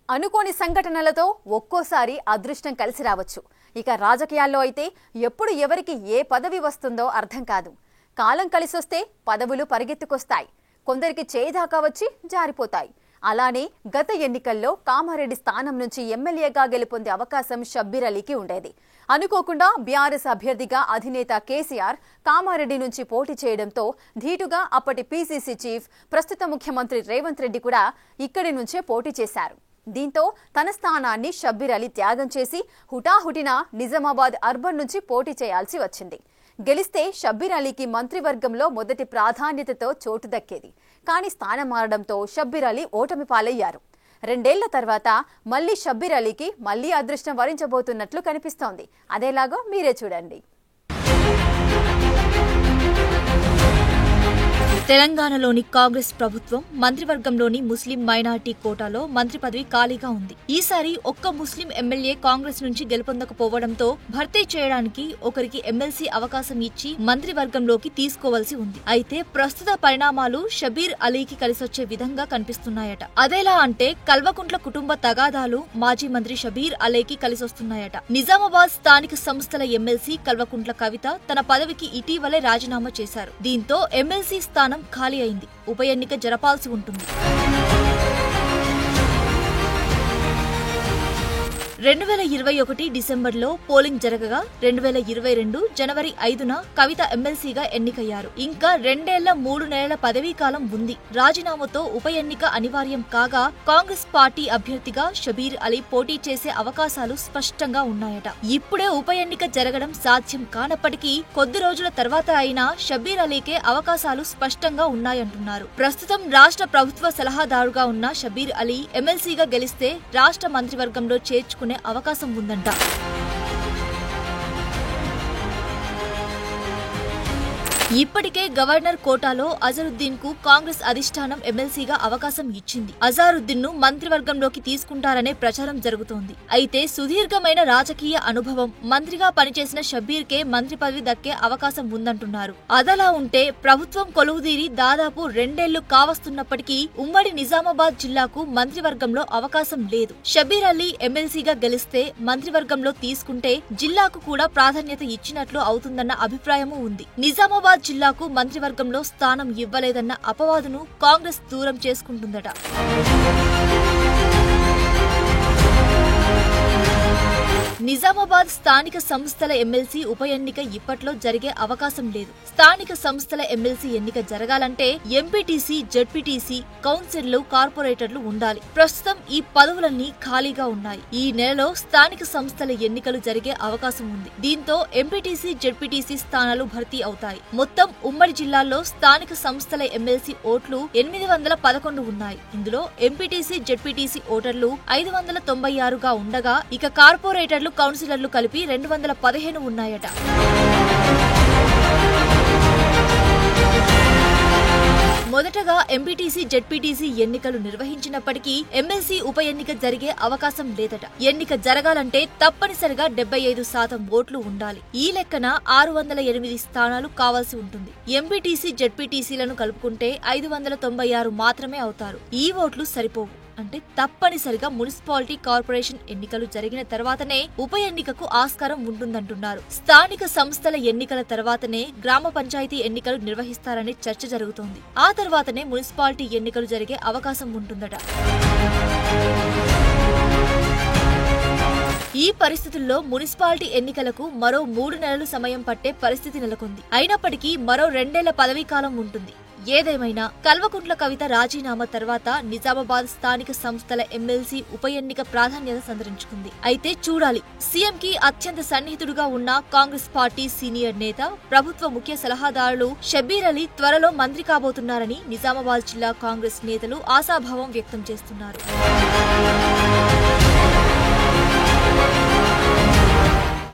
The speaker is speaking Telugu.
అనుకోని సంఘటనలతో ఒక్కోసారి అదృష్టం కలిసి రావచ్చు. ఇక రాజకీయాల్లో అయితే ఎప్పుడు ఎవరికి ఏ పదవి వస్తుందో అర్థం కాదు. కాలం కలిసొస్తే పదవులు పరిగెత్తుకొస్తాయి, కొందరికి చేదాకా వచ్చి జారిపోతాయి. అలానే గత ఎన్నికల్లో కామారెడ్డి స్థానం నుంచి ఎమ్మెల్యేగా గెలుపొందే అవకాశం షబ్బీర్ అలీకి ఉండేది. అనుకోకుండా బీఆర్ఎస్ అభ్యర్థిగా అధినేత కేసీఆర్ కామారెడ్డి నుంచి పోటీ చేయడంతో ధీటుగా అప్పటి పీసీసీ చీఫ్, ప్రస్తుత ముఖ్యమంత్రి రేవంత్ రెడ్డి కూడా ఇక్కడి నుంచే పోటీ చేశారు. దీంతో తన స్థానాన్ని షబ్బీర్ అలీ త్యాగం చేసి హుటాహుటిన నిజామాబాద్ అర్బన్ నుంచి పోటీ చేయాల్సి వచ్చింది. గెలిస్తే షబ్బీర్ అలీకి మంత్రివర్గంలో మొదటి ప్రాధాన్యతతో చోటు దక్కేది. కానీ స్థానం మారడంతో షబ్బీర్ అలీ ఓటమి పాలయ్యారు. 2 ఏళ్ల తర్వాత మళ్లీ షబ్బీర్ అలీకి మళ్లీ అదృష్టం వరించబోతున్నట్లు కనిపిస్తోంది. అదేలాగో మీరే చూడండి. తెలంగాణలోని కాంగ్రెస్ ప్రభుత్వం మంత్రివర్గంలోని ముస్లిం మైనార్టీ కోటాలో మంత్రి పదవి ఖాళీగా ఉంది. ఈసారి ఒక్క ముస్లిం ఎమ్మెల్యే కాంగ్రెస్ నుంచి గెలుపొందకపోవడంతో భర్తీ చేయడానికి ఒకరికి ఎమ్మెల్సీ అవకాశం ఇచ్చి మంత్రివర్గంలోకి తీసుకోవాల్సి ఉంది. అయితే ప్రస్తుత పరిణామాలు షబ్బీర్ అలీకి కలిసొచ్చే విధంగా కనిపిస్తున్నాయట. అదేలా అంటే కల్వకుంట్ల కుటుంబ తగాదాలు మాజీ మంత్రి షబ్బీర్ అలీకి కలిసొస్తున్నాయట. నిజామాబాద్ స్థానిక సంస్థల ఎమ్మెల్సీ కల్వకుంట్ల కవిత తన పదవికి ఇటీవలే రాజీనామా చేశారు. దీంతో ఎమ్మెల్సీ స్థానం ఖాళీ అయింది. ఉప ఎన్నిక జరపాల్సి ఉంటుంది. 2021 డిసెంబర్లో పోలింగ్ జరగగా 2022 జనవరి 5న కవిత ఎమ్మెల్సీగా ఎన్నికయ్యారు. ఇంకా 2 ఏళ్ల 3 నెలల పదవీకాలం ఉంది. రాజీనామాతో ఉప ఎన్నిక అనివార్యం కాగా కాంగ్రెస్ పార్టీ అభ్యర్థిగా షబ్బీర్ అలీ పోటీ చేసే అవకాశాలు స్పష్టంగా ఉన్నాయట. ఇప్పుడే ఉప ఎన్నిక జరగడం సాధ్యం కానప్పటికీ కొద్ది రోజుల తర్వాత అయినా షబ్బీర్ అలీకే అవకాశాలు స్పష్టంగా ఉన్నాయంటున్నారు. ప్రస్తుతం రాష్ట్ర ప్రభుత్వ సలహాదారుగా ఉన్న షబ్బీర్ అలీ ఎమ్మెల్సీగా గెలిస్తే రాష్ట్ర మంత్రివర్గంలో చేర్చుకునే అవకాశం ఉందంట. ఇప్పటికే గవర్నర్ కోటాలో అజరుద్దీన్ కు కాంగ్రెస్ అధిష్టానం ఎమ్మెల్సీగా అవకాశం ఇచ్చింది. అజారుద్దీన్ ను మంత్రివర్గంలోకి తీసుకుంటారనే ప్రచారం జరుగుతోంది. అయితే సుదీర్ఘమైన రాజకీయ అనుభవం, మంత్రిగా పనిచేసిన షబ్బీర్ కే మంత్రి పదవి దక్కే అవకాశం ఉందంటున్నారు. అదలా ఉంటే ప్రభుత్వం కొలువుదీరి దాదాపు 2 ఏళ్లు కావస్తున్నప్పటికీ ఉమ్మడి నిజామాబాద్ జిల్లాకు మంత్రివర్గంలో అవకాశం లేదు. షబ్బీర్ అలీ ఎమ్మెల్సీగా గెలిస్తే మంత్రివర్గంలో తీసుకుంటే జిల్లాకు కూడా ప్రాధాన్యత ఇచ్చినట్లు అవుతుందన్న అభిప్రాయమూ ఉంది. నిజామాబాద్ జిల్లాకు మంత్రివర్గంలో స్థానం ఇవ్వలేదన్న అపవాదును కాంగ్రెస్ దూరం చేసుకుంటుందట. నిజామాబాద్ స్థానిక సంస్థల ఎమ్మెల్సీ ఉప ఎన్నిక ఇప్పట్లో జరిగే అవకాశం లేదు. స్థానిక సంస్థల ఎమ్మెల్సీ ఎన్నిక జరగాలంటే ఎంపీటీసీ, జెడ్పీటీసీ, కౌన్సిలర్లు, కార్పొరేటర్లు ఉండాలి. ప్రస్తుతం ఈ పదవులన్నీ ఖాళీగా ఉన్నాయి. ఈ నెలలో స్థానిక సంస్థల ఎన్నికలు జరిగే అవకాశం ఉంది. దీంతో ఎంపీటీసీ, జెడ్పీటీసీ స్థానాలు భర్తీ అవుతాయి. మొత్తం ఉమ్మడి జిల్లాల్లో స్థానిక సంస్థల ఎమ్మెల్సీ ఓట్లు 811 ఉన్నాయి. ఇందులో ఎంపీటీసీ, జెడ్పీటీసీ ఓటర్లు 596గా ఉండగా ఇక కార్పొరేటర్లు, కౌన్సిలర్లు కలిపి 215 ఉన్నాయట. మొదటగా ఎంపీటీసీ, జెడ్పీటీసీ ఎన్నికలు నిర్వహించినప్పటికీ ఎమ్మెల్సీ ఉప ఎన్నిక జరిగే అవకాశం లేదట. ఎన్నిక జరగాలంటే తప్పనిసరిగా 75% ఓట్లు ఉండాలి. ఈ లెక్కన 608 స్థానాలు కావాల్సి ఉంటుంది. ఎంపీటీసీ, జెడ్పీటీసీలను కలుపుకుంటే 596 మాత్రమే అవుతారు. ఈ ఓట్లు సరిపోవు. అంటే తప్పనిసరిగా మున్సిపాలిటీ, కార్పొరేషన్ ఎన్నికలు జరిగిన తర్వాతనే ఉప ఎన్నికకు ఆస్కారం ఉంటుందంటున్నారు. స్థానిక సంస్థల ఎన్నికల తర్వాతనే గ్రామ పంచాయతీ ఎన్నికలు నిర్వహిస్తారనే చర్చ జరుగుతోంది. ఆ తర్వాతనే మున్సిపాలిటీ ఎన్నికలు జరిగే అవకాశం ఉంటుందట. ఈ పరిస్థితుల్లో మున్సిపాలిటీ ఎన్నికలకు మరో 3 నెలలు సమయం పట్టే పరిస్థితి నెలకొంది. అయినప్పటికీ మరో 2 ఏళ్ల పదవీకాలం ఉంటుంది. ఏదేమైనా కల్వకుంట్ల కవిత రాజీనామా తర్వాత నిజామాబాద్ స్థానిక సంస్థల ఎమ్మెల్సీ ఉప ఎన్నిక ప్రాధాన్యత సంతరించుకుంది. అయితే చూడాలి. సీఎం కి అత్యంత సన్నిహితుడుగా ఉన్న కాంగ్రెస్ పార్టీ సీనియర్ నేత, ప్రభుత్వ ముఖ్య సలహాదారులు షబ్బీర్ అలీ త్వరలో మంత్రి కాబోతున్నారని నిజామాబాద్ జిల్లా కాంగ్రెస్ నేతలు ఆశాభావం వ్యక్తం చేస్తున్నారు.